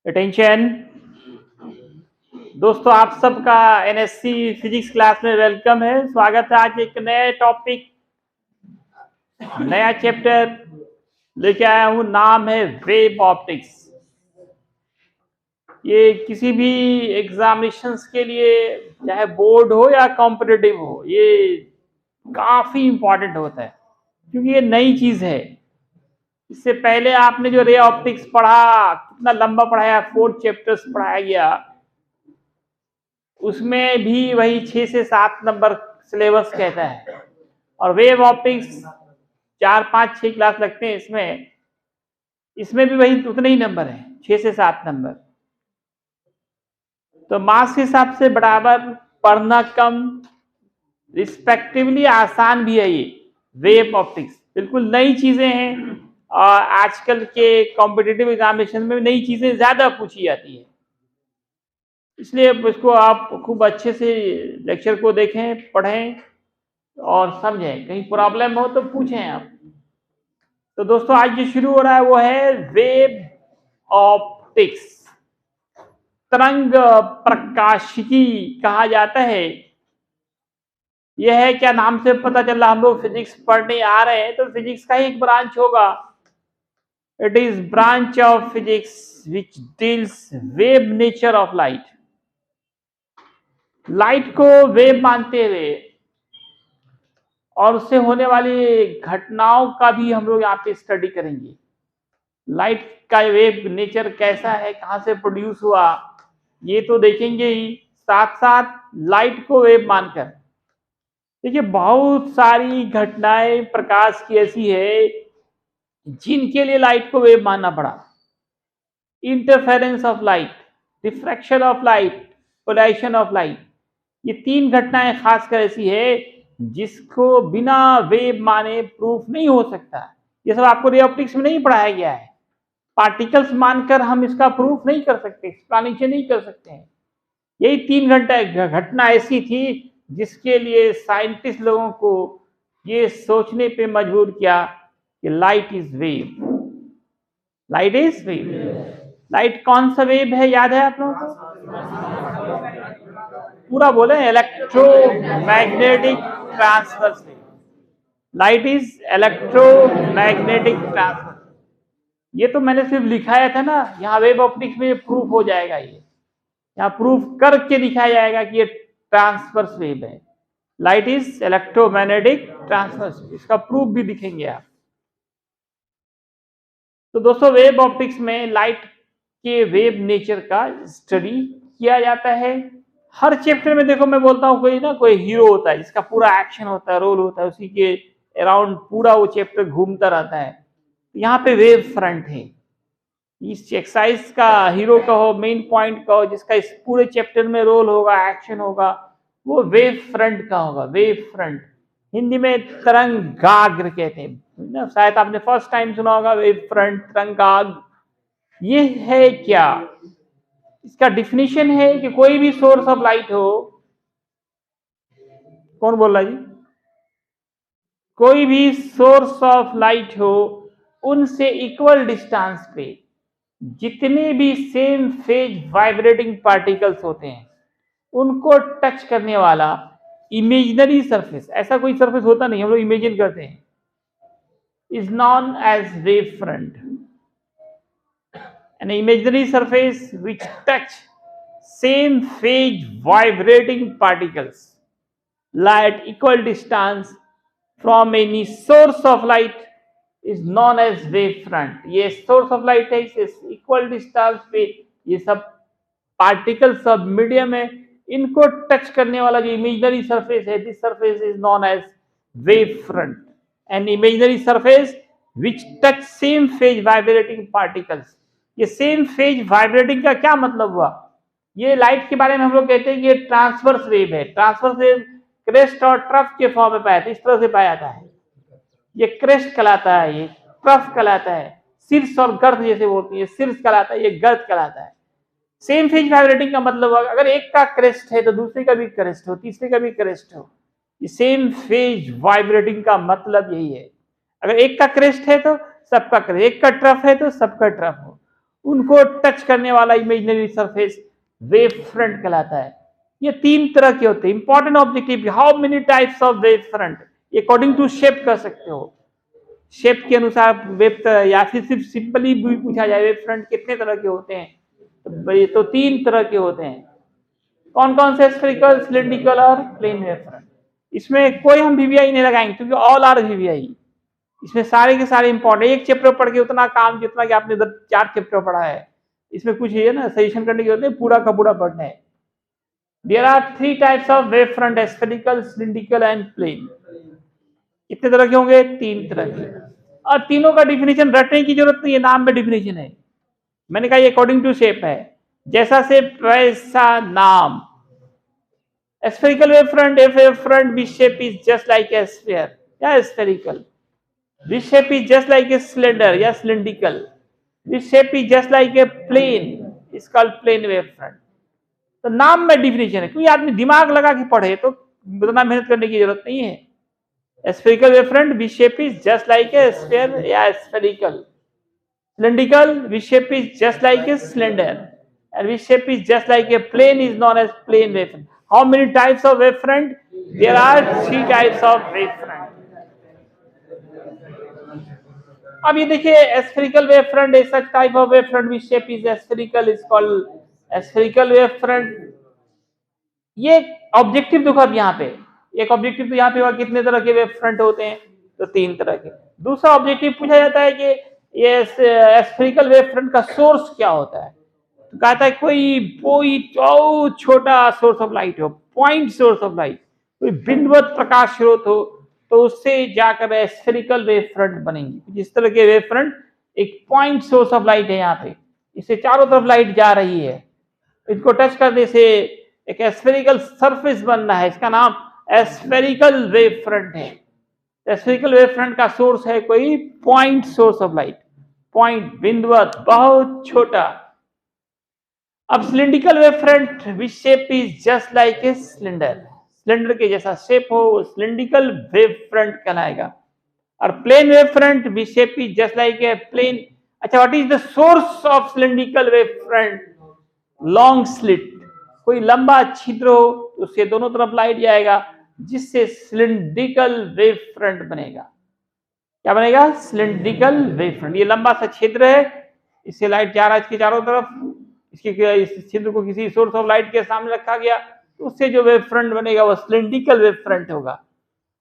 Attention दोस्तों, आप सबका एनएससी फिजिक्स क्लास में वेलकम है। स्वागत है। आज एक नया टॉपिक, नया चैप्टर लेके आया हूं। नाम है वेव ऑप्टिक्स। ये किसी भी एग्जामिनेशंस के लिए, चाहे बोर्ड हो या कॉम्पिटिटिव हो, ये काफी इंपॉर्टेंट होता है क्योंकि ये नई चीज है। इससे पहले आपने जो रे ऑप्टिक्स पढ़ा, कितना लंबा पढ़ाया, 4 चैप्टर्स पढ़ाया गया, उसमें भी वही 6 से 7 नंबर सिलेबस कहता है। और वेव ऑप्टिक्स 4, 5, 6 क्लास लगते हैं इसमें। इसमें भी वही उतने ही नंबर है, 6 से 7 नंबर। तो मार्क्स के हिसाब से बराबर, पढ़ना कम, रिस्पेक्टिवली आसान भी है। ये वेव ऑप्टिक्स बिल्कुल नई चीजें हैं और आजकल के कॉम्पिटिटिव एग्जामिनेशन में नई चीजें ज्यादा पूछी जाती है। इसलिए इसको आप खूब अच्छे से लेक्चर को देखें, पढ़ें और समझें। कहीं प्रॉब्लम हो तो पूछें आप। तो दोस्तों, आज जो शुरू हो रहा है वो है वेव ऑप्टिक्स। तरंग प्रकाशिकी कहा जाता है। यह है क्या, नाम से पता चल रहा, हम लोग फिजिक्स पढ़ने आ रहे हैं तो फिजिक्स का ही एक ब्रांच होगा। It is branch of physics which deals wave nature of light. Light को वेव मानते हुए और उससे होने वाली घटनाओं का भी हम लोग यहाँ पे स्टडी करेंगे। लाइट का वेव नेचर कैसा है, कहां से प्रोड्यूस हुआ, ये तो देखेंगे ही, साथ साथ लाइट को वेव मानकर देखिए बहुत सारी घटनाएं प्रकाश की ऐसी है जिनके लिए लाइट को वेव मानना पड़ा। Interference of light, diffraction of light, polarisation of light, ये 3 घटनाएं खासकर ऐसी है जिसको बिना वेव माने प्रूफ नहीं हो सकता। ये सब आपको रे ऑप्टिक्स में नहीं पढ़ाया गया है। पार्टिकल्स मानकर हम इसका प्रूफ नहीं कर सकते, एक्सप्लेनेशन नहीं कर सकते हैं। यही 3 घटना ऐसी थी जिसके लिए साइंटिस्ट लोगों को ये सोचने पे मजबूर किया कि light is wave. Light is wave. Light कौन सा वेव है, याद है आप लोगों को? पूरा बोले, electromagnetic transverse wave. Light is electromagnetic transverse. ये तो मैंने सिर्फ लिखाया था ना, यहाँ वेव ऑप्टिक्स में प्रूफ हो जाएगा। ये यहाँ प्रूफ करके दिखाया जाएगा कि ये ट्रांसवर्स वेव है। लाइट इज इलेक्ट्रोमैग्नेटिक ट्रांसवर्स, इसका प्रूफ भी दिखेंगे आप। तो दोस्तों, वेव ऑप्टिक्स में लाइट के वेव नेचर का स्टडी किया जाता है। हर चैप्टर में देखो, मैं बोलता हूँ कोई ना कोई हीरो होता है जिसका पूरा एक्शन होता है, रोल होता है, उसी के अराउंड पूरा वो चैप्टर घूमता रहता है। यहाँ पे वेव फ्रंट है। इस एक्सरसाइज का हीरो कहो, मेन पॉइंट कहो, जिसका इस पूरे चैप्टर में रोल होगा, एक्शन होगा, वो वेव फ्रंट का होगा। वेव फ्रंट हिंदी में तरंगाग्र कहते हैं। शायद आपने फर्स्ट टाइम सुना होगा वेव फ्रंट, तरंगाग्र। ये है क्या, इसका डिफिनीशन है कि कोई भी सोर्स ऑफ लाइट हो। कौन बोल रहा है जी? कोई भी सोर्स ऑफ लाइट हो, उनसे इक्वल डिस्टेंस पे जितने भी सेम फेज वाइब्रेटिंग पार्टिकल्स होते हैं उनको टच करने वाला इमेजिनरी सरफेस, ऐसा कोई सरफेस होता नहीं, हम लोग इमेजिन करते हैं, is known as wavefront. An imaginary surface which touch same phase vibrating particles at equal distance from any source of light is known as wave front। ये source of light है, इस equal distance पे ये सब particles सब medium है, इनको touch करने वाला जो imaginary surface है, this surface is known as wave front। An imaginary surface which touch same phase vibrating particles। ये सेम फेज वाइब्रेटिंग का क्या मतलब हुआ? ये लाइट के बारे में हम लोग कहते हैं कि ये ट्रांसवर्स वेव है। ट्रांसवर्स वेव क्रेस्ट और ट्रफ के फॉर्म में पाया था, इस तरह से पाया जाता है। ये क्रेस्ट कहलाता है, ये ट्रफ कहलाता है, शीर्ष और गर्द जैसे बोलती है, शीर्ष कहलाता है, ये गर्द कहलाता है। सेम फेज वाइब्रेटिंग का मतलब अगर एक का क्रेस्ट है तो दूसरे का भी क्रेस्ट हो, तीसरे का भी क्रेस्ट हो। ये सेम फेज वाइब्रेटिंग का मतलब यही है। अगर एक का क्रेस्ट है तो सबका क्रेस्ट, एक का ट्रफ है तो सबका ट्रफ हो। उनको टच करने वाला इमेजिनरी सरफेस वेव फ्रंट कहलाता है। ये 3 तरह के होते हैं। Important objective, how many types of wave front, according to shape कर सकते हो, शेप के अनुसार वेब, या फिर सिर्फ सिंपली भी पूछा जाए वेव फ्रंट कितने तरह के होते हैं, तो 3 तरह के होते हैं। कौन कौन से? स्फेरिकल, सिलिंड्रिकल और प्लेन वेव फ्रंट। इसमें कोई हम वीवीआई नहीं लगाएंगे क्योंकि ऑल आर वीवीआई। इसमें सारे के सारे इंपॉर्टेंट, एक चैप्टर पढ़ के उतना काम जितना कि आपने 4 चैप्टर पढ़ा है, इसमें कुछ है ना सजेशन करने की जरूरत नहीं, पूरा का पूरा पढ़ना है। There are 3 types of wave front, spherical, cylindrical and plane. कितने तरह के होंगे? 3 तरह के। और तीनों का डिफिनेशन रटने की जरूरत नहीं है, नाम में डिफिनेशन है। मैंने कहा ये अकॉर्डिंग टू शेप है, जैसा शेप वैसा नाम। Spherical wavefront, a wavefront which shape is just like a sphere, yeah, spherical. This shape is just like a cylinder, yeah, cylindrical. This shape is just like a plane, it's called plane wavefront. तो नाम में definition है, क्योंकि आदमी दिमाग लगा के पढ़े तो उतना मेहनत करने की जरूरत नहीं है। Spherical wavefront which shape is just like a sphere, yeah, spherical. Cylindrical which shape is just like a cylinder, and which shape is just like a plane is known as plane wavefront. How many types of wavefront? There are 3 types of wavefront. अब ये देखिए spherical wavefront is such type of wavefront which shape is spherical is called spherical wavefront. ये objective देखो अब यहाँ पे, एक objective तो यहाँ पे हुआ, कितने तरह के वेवफ्रंट होते हैं? तो 3 तरह के। दूसरा ऑब्जेक्टिव पूछा जाता है कि ये स्फेरिकल वेवफ्रंट का सोर्स क्या होता है? तो कहता है कोई छोटा सोर्स ऑफ लाइट हो, पॉइंट सोर्स ऑफ लाइट, कोई बिंदुवत प्रकाश स्रोत हो, तो उससे जाकर स्फेरिकल वेवफ्रंट बनेंगे। जिस तरह के वेवफ्रंट, एक पॉइंट सोर्स ऑफ लाइट है यहाँ पे, इससे चारों तरफ लाइट जा रही है, इसको टच करने से एक स्फेरिकल सरफेस बन रहा है, इसका नाम स्फेरिकल वेवफ्रंट है। स्फेरिकल वेवफ्रंट का सोर्स है कोई point source of light, point, बिंदुवत, बहुत छोटा। अब cylindrical wavefront which shape is just like a cylinder, cylinder के जैसा शेप हो वो सिलिंड्रिकल वेवफ्रंट कहलाएगा। और plane wavefront which shape is just like a plane. अच्छा, what is the source of cylindrical wavefront? Long slit, कोई लंबा छिद्र हो, उससे दोनों तरफ लाइट जाएगा, जिससे सिलिंड्रिकल वेवफ्रंट बनेगा। क्या बनेगा? Cylindrical wavefront. ये लंबा सा छिद्र है, इससे लाइट जा रहा है इसके चारों तरफ, इस छिद्र को किसी सोर्स ऑफ लाइट के सामने रखा गया, तो उससे जो वेवफ्रंट बनेगा वो सिलिंड्रिकल वेवफ्रंट होगा।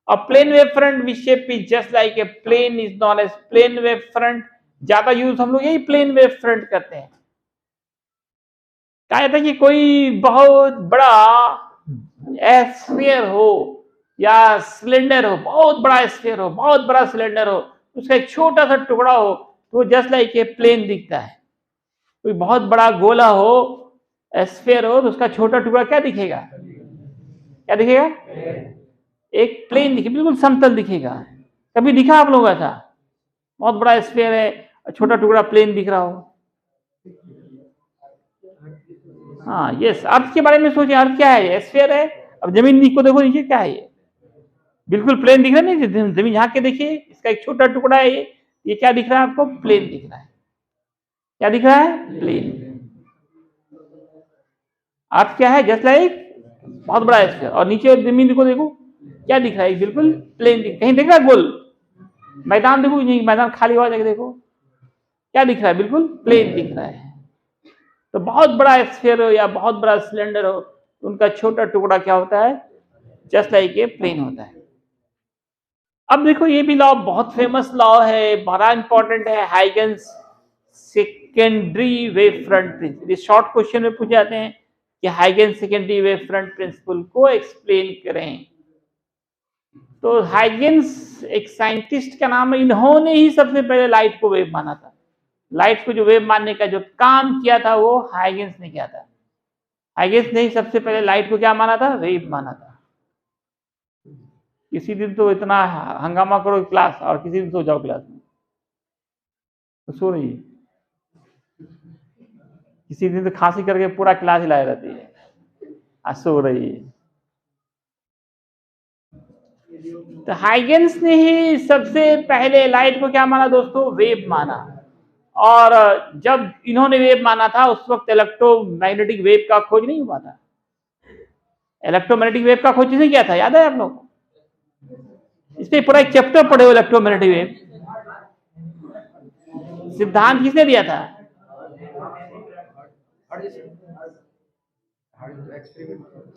और plane wavefront which shape is just like a plane is known as plane wavefront. ज्यादा यूज हम लोग यही प्लेन वेवफ्रंट करते हैं। कहा जाता है कि कोई बहुत बड़ा स्फीयर हो या सिलेंडर हो, बहुत बड़ा स्फीयर हो, बहुत बड़ा सिलेंडर हो, उसका एक छोटा सा टुकड़ा हो तो जस्ट लाइक ए प्लेन दिखता है। कोई बहुत बड़ा गोला हो, स्फीयर हो, तो उसका छोटा टुकड़ा क्या दिखेगा? क्या दिखेगा? एक प्लेन दिखेगा, बिल्कुल समतल दिखेगा। कभी दिखा आप लोगों ऐसा? बहुत बड़ा स्फीयर है, छोटा टुकड़ा प्लेन दिख रहा हो? हाँ, यस। अर्थ के बारे में सोचिए, अर्थ क्या है? स्फीयर है। अब जमीन को देखो, नीचे क्या है? ये बिल्कुल प्लेन दिख रहा है। नहीं, जमीन झांक के देखिए, इसका एक छोटा टुकड़ा है। ये क्या दिख रहा है आपको? प्लेन दिख रहा है। क्या दिख रहा है? प्लेन। अर्थ क्या है? जस्ट लाइक बहुत बड़ा स्फीयर। और नीचे जमीन को देखो, क्या दिख रहा है? बिल्कुल प्लेन दिख। कहीं दिख रहा है गोल? मैदान देखो, नहीं, मैदान खाली हुआ जाके देखो, क्या दिख रहा है? बिल्कुल प्लेन दिख रहा है। तो बहुत बड़ा स्फीयर हो या बहुत बड़ा सिलेंडर हो, उनका छोटा टुकड़ा क्या होता है? जस्ट लाइक ए प्लेन होता है। अब देखो, ये भी लॉ बहुत फेमस लॉ है, बड़ा इंपॉर्टेंट है, Huygens secondary wave front principle. ये शॉर्ट क्वेश्चन में पूछे जाते हैं कि Huygens secondary wave front principle को एक्सप्लेन करें। तो हाइगन्स एक साइंटिस्ट का नाम है, इन्होंने ही सबसे पहले लाइट को वेव माना था। लाइट को जो वेव मानने का जो काम किया था वो हाइगन्स ने किया था। हाइगन्स ने ही सबसे पहले लाइट को क्या माना था? वेव माना था। किसी दिन तो इतना हंगामा करो क्लास, और किसी दिन सो जाओ क्लास में, तो सो रही है। किसी दिन तो खांसी करके पूरा क्लास हिलाए रहती है, आज सो रही है। तो हाइगन्स ने ही सबसे पहले लाइट को क्या माना दोस्तों? वेव माना। और जब इन्होंने वेव माना था उस वक्त इलेक्ट्रोमैग्नेटिक वेव का खोज नहीं हुआ था। इलेक्ट्रोमैग्नेटिक वेव का खोज किसने किया था, याद है आप लोग? इस पे पूरा एक चैप्टर पढ़े हो, इलेक्ट्रोमैग्नेटिक वेव सिद्धांत किसने दिया था?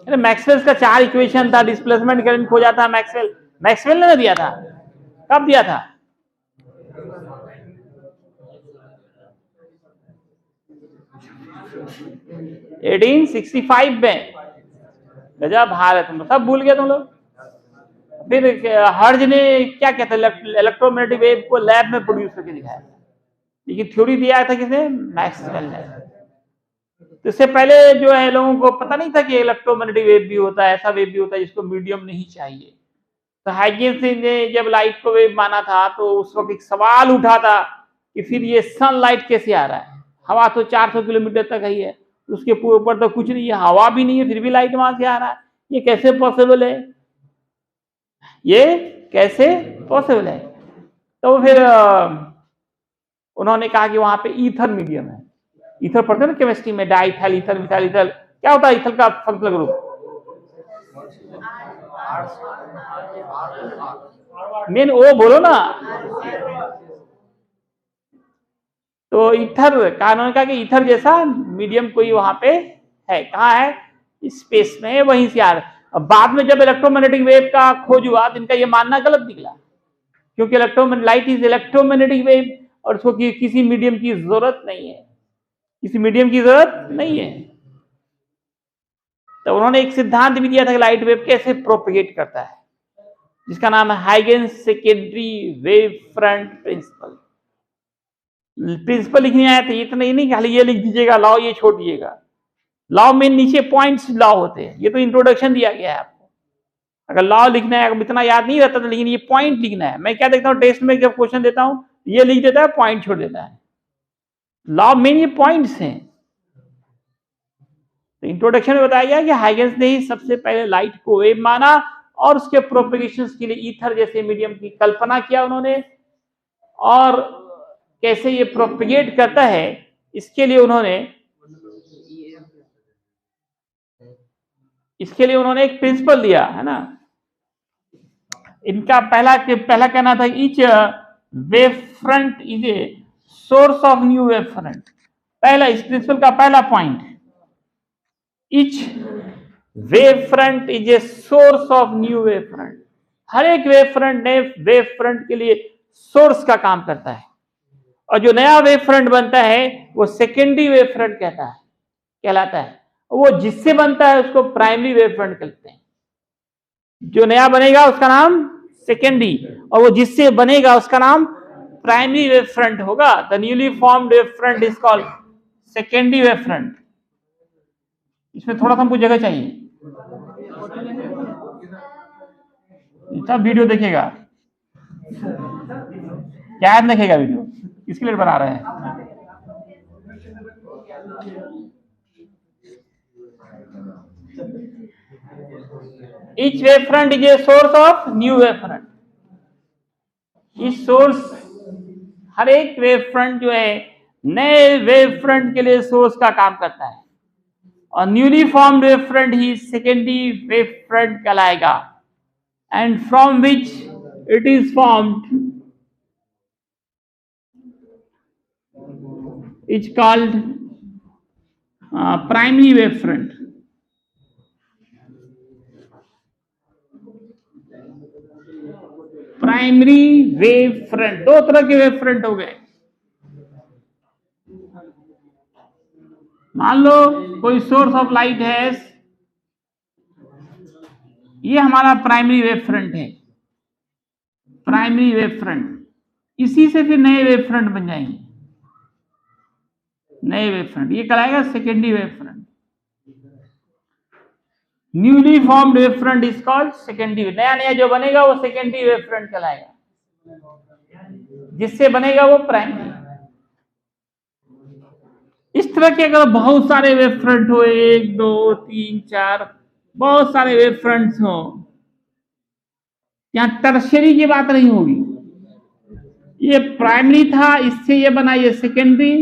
अरे मैक्सवेल का 4 इक्वेशन था, डिस्प्लेसमेंट करंट खोजा था मैक्सवेल ने दिया था। कब दिया था? एटीन 65 में। गजब हाल है, तुम लोग सब भूल गए तुम लोग। फिर हर्ज ने क्या कहता है, इलेक्ट्रोमैग्नेटिक वेव को लैब में प्रोड्यूस करके दिखाया, लेकिन थ्योरी दिया था किसने? मैक्सवेल ने। तो इससे पहले जो है लोगों को पता नहीं था कि इलेक्ट्रोमैग्नेटिक वेव भी होता है, ऐसा वेव भी होता है जिसको मीडियम नहीं चाहिए। तो हाइजेंस ने जब लाइट को वेव माना था तो उस वक्त एक सवाल उठा था कि फिर ये सनलाइट कैसे आ रहा है? हवा तो 400 किलोमीटर तक ही है, उसके ऊपर तो कुछ नहीं है, हवा भी नहीं है, फिर भी लाइट वहां से आ रहा है, ये कैसे पॉसिबल है? ये कैसे पॉसिबल है? तो फिर उन्होंने कहा कि वहां पे ईथर मीडियम है। ईथर पढ़ते हैं ना केमिस्ट्री में, डाइथाइल ईथर, मिथाइल ईथर। क्या होता है ईथर का फंक्शनल ग्रुप? मेन ओ बोलो ना। तो ईथर का उन्होंने कहा कि ईथर जैसा मीडियम कोई वहां पे है, कहाँ है? स्पेस में, वहीं से आ रहा है। अब बाद में जब इलेक्ट्रोमैग्नेटिक वेव का खोज हुआ तो इनका ये मानना गलत निकला, क्योंकि लाइट इज इलेक्ट्रोमैग्नेटिक वेव और उसको किसी मीडियम की जरूरत नहीं है, किसी मीडियम की जरूरत नहीं है। तो उन्होंने एक सिद्धांत भी दिया था कि लाइट वेव कैसे प्रोपेगेट करता है, जिसका नाम है Huygens secondary wave front principle. Principle लिखने आया तो इतना ही नहीं खाली ये लिख दीजिएगा, लॉ ये छोड़ दीजिएगा। लॉ में नीचे पॉइंट्स लॉ होते हैं, ये तो इंट्रोडक्शन दिया गया है आपको। अगर लॉ लिखना है, इतना याद नहीं रहता था, लेकिन ये पॉइंट लिखना है। मैं क्या देखता हूँ टेस्ट में जब क्वेश्चन देता हूँ, ये लिख देता है, पॉइंट छोड़ देता है। लॉ में ये पॉइंट्स हैं। तो इंट्रोडक्शन में बताया गया कि हाइगेंस ने ही सबसे पहले लाइट को वेव माना और उसके प्रोपेगेशन के लिए ईथर जैसे मीडियम की कल्पना किया उन्होंने, और कैसे ये प्रोपेगेट करता है इसके लिए उन्होंने एक प्रिंसिपल दिया है ना। इनका पहला कहना था, each wave front is a source of new wave front. पहला इस प्रिंसिपल का पहला point, each wave front is a source of new wave front. हर एक वेव फ्रंट नए वेव फ्रंट के लिए सोर्स का काम करता है, और जो नया वेव फ्रंट बनता है वो सेकेंडरी वेव फ्रंट कहलाता है। वो जिससे बनता है उसको प्राइमरी वेव फ्रंट कहते हैं। जो नया बनेगा उसका नाम सेकेंडरी, और वो जिससे बनेगा उसका नाम प्राइमरी वेव फ्रंट होगा। The newly formed wave front is called secondary wave front. इसमें थोड़ा सा हमको जगह चाहिए, सब वीडियो देखेगा, क्या याद रखेगा वीडियो, इसके लिए बना रहे हैं। Each wave front is a source of new wave front। इस सोर्स, हर एक वेव फ्रंट जो है नए वेव फ्रंट के लिए सोर्स का काम करता है, और न्यूली फॉर्म्ड वेव फ्रंट ही सेकेंडरी वेव फ्रंट कहलाएगा, and from which it is formed is called primary wave front. Primary wave front, दो तरह के वेव फ्रंट हो गए। मान लो कोई सोर्स ऑफ लाइट है, ये हमारा प्राइमरी वेव फ्रंट है, प्राइमरी वेव फ्रंट। इसी से फिर नए वेव फ्रंट बन जाएंगे, नए वेव फ्रंट, ये कहलाएगा secondary wave front. Newly formed wave front is called secondary. नया नया जो बनेगा वो सेकेंडरी वेव फ्रंट कहलाएगा, जिससे बनेगा वो प्राइमरी। इस तरह के अगर बहुत सारे वेव फ्रंट हो, 1 2 3 4, बहुत सारे वेव फ्रंट्स हो, यहां टर्शियरी की बात नहीं होगी, ये प्राइमरी था, इससे ये बना ये सेकेंडरी,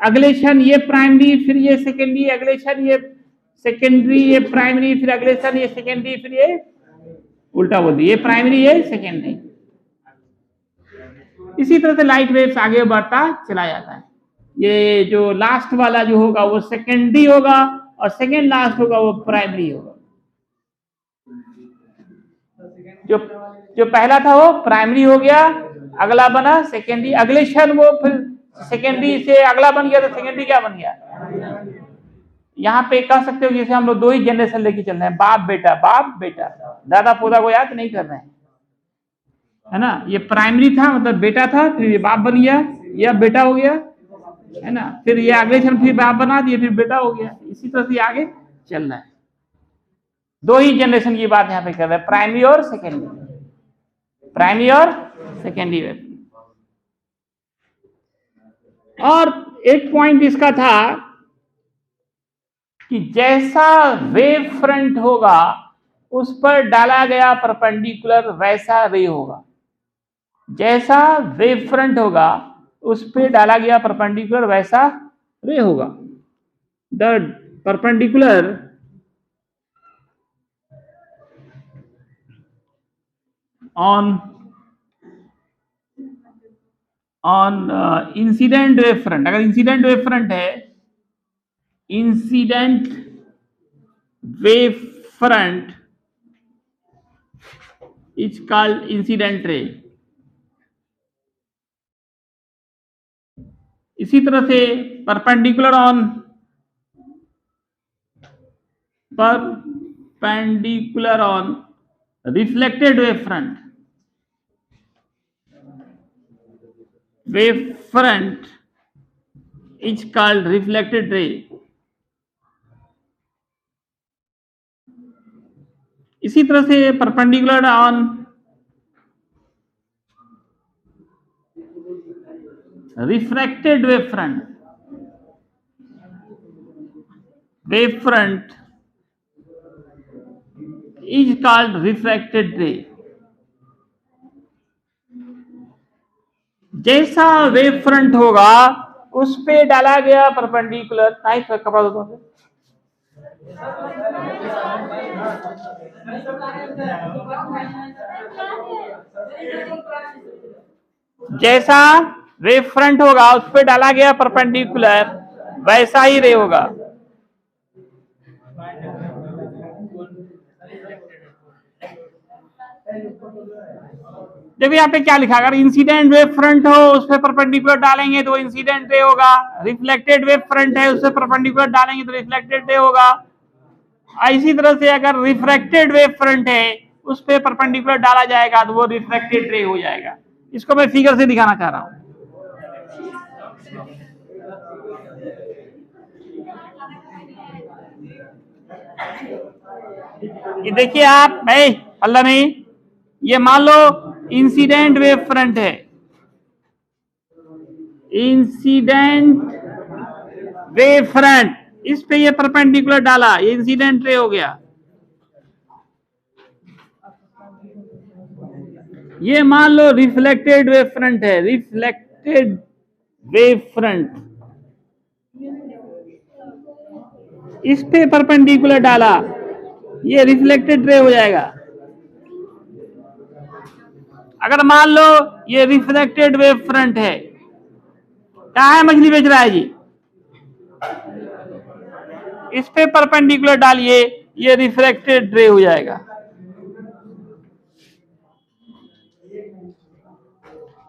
अगले क्षण ये प्राइमरी, फिर ये सेकेंडरी, अगले क्षण ये सेकेंडरी, ये प्राइमरी, फिर अगले क्षण ये सेकेंडरी, फिर ये उल्टा बोल दिया, ये प्राइमरी, ये सेकेंडरी। इसी तरह से लाइट वेव्स आगे बढ़ता चला जाता है। ये जो लास्ट वाला जो होगा वो सेकेंडरी होगा और सेकेंड लास्ट होगा वो प्राइमरी होगा। जो पहला था वो प्राइमरी हो गया, अगला बना सेकेंडरी, अगले क्षण वो फिर सेकेंडरी से अगला बन गया तो सेकेंडरी क्या बन गया। यहाँ पे कह सकते हो जैसे हम लोग दो ही जनरेशन लेके चल रहे हैं, बाप बेटा, दादा पोता को याद नहीं कर रहे हैं, है ना। ये प्राइमरी था मतलब बेटा था, फिर ये बाप बन गया, ये अब बेटा हो गया, है ना। फिर ये अगले क्षण फिर बाप बना दिए, फिर बेटा हो गया। इसी तरह से आगे चल रहा है। दो ही जनरेशन की बात यहाँ पे कर रहे हैं, प्राइमरी और सेकेंडरी वेव। और एक पॉइंट इसका था कि जैसा वेव फ्रंट होगा उस पर डाला गया परपेंडिकुलर वैसा रे होगा। जैसा वेव फ्रंट होगा उस पर डाला गया परपेंडिकुलर वैसा रे होगा। The perpendicular on incident wave front, अगर इंसिडेंट वेव फ्रंट है, incident wave front is called incident ray. इसी तरह से perpendicular on reflected wave front is called reflected ray। इसी तरह से perpendicular on refracted wave front is called refracted ray। जैसा wave front होगा उस पे डाला गया परपेंडिकुलर, नहीं तो कपड़ा दो तो जैसा वेव फ्रंट होगा उस पे डाला गया परपेंडिकुलर वैसा ही रे होगा। देखिए यहाँ पे क्या लिखा, अगर इंसिडेंट वेव फ्रंट हो उस पे परपेंडिकुलर डालेंगे तो इंसिडेंट रे होगा, रिफ्लेक्टेड वेव फ्रंट है उस पे परपेंडिकुलर डालेंगे तो रिफ्लेक्टेड रे होगा। इसी तरह से अगर रिफ्रैक्टेड वेव फ्रंट है उस पे परपेंडिकुलर डाला जाएगा तो वो रिफ्लेक्टेड रे हो जाएगा। इसको मैं फिगर से दिखाना चाह रहा हूं। ये देखिए आप भाई अल्लाह में, ये मान लो इंसिडेंट वेव फ्रंट है, इंसिडेंट वेव फ्रंट, इस पे ये परपेंडिकुलर डाला, ये इंसिडेंट रे हो गया। ये मान लो रिफ्लेक्टेड वेव फ्रंट है, रिफ्लेक्टेड वेव फ्रंट, इस पे परपेंडिकुलर डाला, ये रिफ्लेक्टेड रे हो जाएगा। अगर मान लो ये रिफ्लेक्टेड वेव फ्रंट है, क्या है मछली बेच रहा है जी, इस पे परपेंडिकुलर डालिए, ये रिफ्लेक्टेड रे हो जाएगा।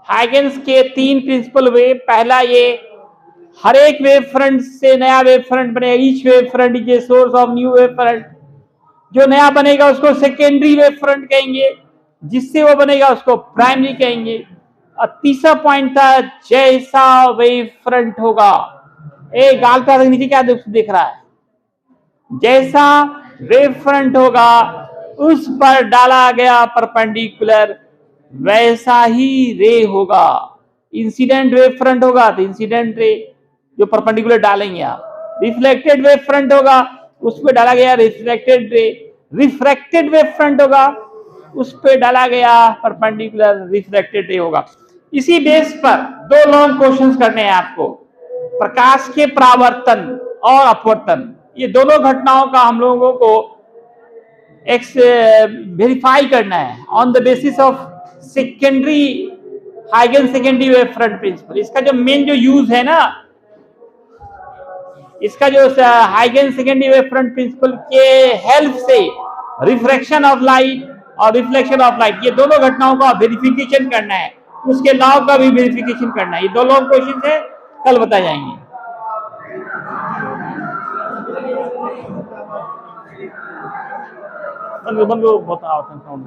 हाइगेंस के तीन प्रिंसिपल वेव, पहला ये हर एक वेव फ्रंट से नया वेव फ्रंट बनेगा, each wave front is a source of new wave front. जो नया बनेगा उसको सेकेंडरी वेव फ्रंट कहेंगे, जिससे वो बनेगा उसको प्राइमरी कहेंगे। और तीसरा पॉइंट था जैसा वेव फ्रंट होगा, गाल का नीचे क्या देख रहा है, जैसा वेव फ्रंट होगा उस पर डाला गया परपेंडिकुलर वैसा ही रे होगा। इंसिडेंट वेव फ्रंट होगा तो इंसिडेंट रे जो परपेंडिकुलर डालेंगे आप, रिफ्लेक्टेड वेव फ्रंट होगा उस पर डाला गया reflected ray, refracted wave front होगा उस पर डाला गया परपेंडिकुलर रिफ्रैक्टेड रे होगा। इसी बेस पर दो लॉन्ग क्वेश्चंस करने हैं आपको। प्रकाश के परावर्तन और अपवर्तन, ये दोनों घटनाओं का हम लोगों को वेरीफाई करना है on the basis of secondary हाइगन सेकेंडरी वेव फ्रंट प्रिंसिपल। इसका जो मेन जो यूज है ना, इसका जो हाइगन सेकेंडरी वेव फ्रंट प्रिंसिपल के हेल्प से रिफ्रैक्शन ऑफ लाइट और रिफ्लेक्शन ऑफ लाइट, ये दोनों घटनाओं का वेरिफिकेशन करना है, उसके लॉ का भी वेरिफिकेशन करना है। ये दो लॉन्ग क्वेश्चन है, कल बताए जाएंगे। बंद बताओ साउंड।